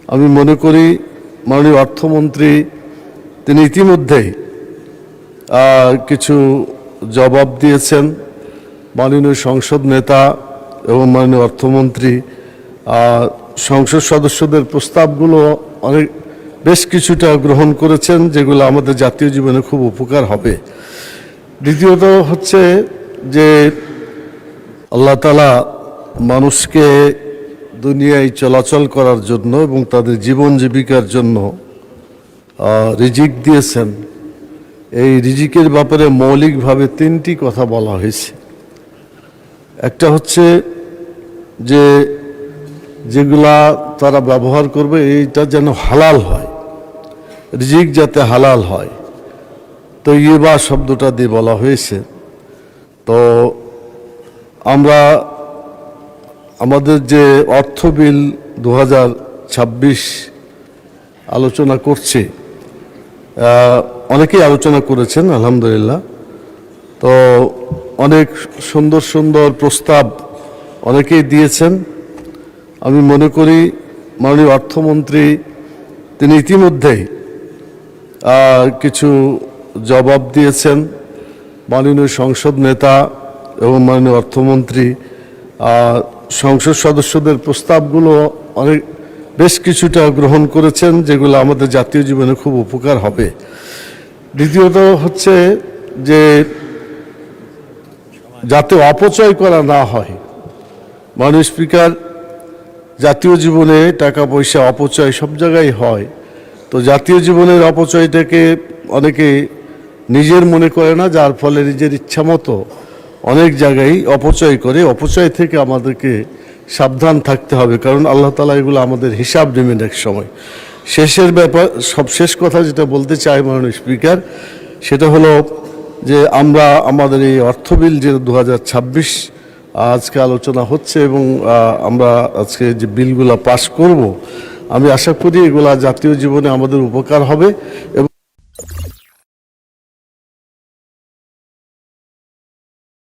আমি মনে করি মাননীয় অর্থমন্ত্রী তিনি ইতিমধ্যেই কিছু জবাব দিয়েছেন। মাননীয় সংসদ নেতা এবং মাননীয় অর্থমন্ত্রী সংসদ সদস্যদের প্রস্তাবগুলো বেশ কিছুটা গ্রহণ করেছেন, যেগুলো আমাদের জাতীয় জীবনে খুব উপকার হবে। দ্বিতীয়ত হচ্ছে যে আল্লাহ তাআলা মানুষকে দুনিয়ায় চলাচল করার জন্য এবং তাদের জীবন জীবিকার জন্য রিজিক দিয়েছেন। এই রিজিকের ব্যাপারে মৌলিকভাবে তিনটি কথা বলা হয়েছে। একটা হচ্ছে যে যেগুলা তারা ব্যবহার করবে এইটা যেন হালাল হয়, রিজিক যাতে হালাল হয়। তো ইয়েবা শব্দটা দিয়ে বলা হয়েছে। তো আমরা আমাদের যে অর্থ বিল 2026 আলোচনা করছি, অনেকেই আলোচনা করেছেন আলহামদুলিল্লাহ। তো অনেক সুন্দর সুন্দর প্রস্তাব অনেকেই দিয়েছেন। আমি মনে করি মাননীয় অর্থমন্ত্রী তিনি ইতিমধ্যেই কিছু জবাব দিয়েছেন। মাননীয় সংসদ নেতা এবং মাননীয় অর্থমন্ত্রী সংসদ সদস্যদের প্রস্তাবগুলো বেশ কিছুটা গ্রহণ করেছেন, যেগুলো আমাদের জাতীয় জীবনে খুব উপকার হবে। দ্বিতীয়ত হচ্ছে যে যাতে অপচয় করা না হয়। মাননীয় স্পিকার, জাতীয় জীবনে টাকা পয়সা অপচয় সব জায়গায় হয়। তো জাতীয় জীবনের অপচয়টাকে অনেকে নিজের মনে করে না, যার ফলে নিজের ইচ্ছা মতো অনেক জায়গায় অপচয় করে। অপচয় থেকে আমাদেরকে সাবধান থাকতে হবে, কারণ আল্লাহ তাআলা এগুলো আমাদের হিসাব নেবেন এক সময়। সবশেষ কথা যেটা বলতে চাই মাননীয় স্পিকার, সেটা হলো যে আমরা আমাদের এই অর্থ বিল যে 2026 আজকে আলোচনা হচ্ছে এবং আমরা আজকে যে বিলগুলো পাস করব, আমি আশা করি এগুলা জাতীয় জীবনে আমাদের উপকার হবে এবং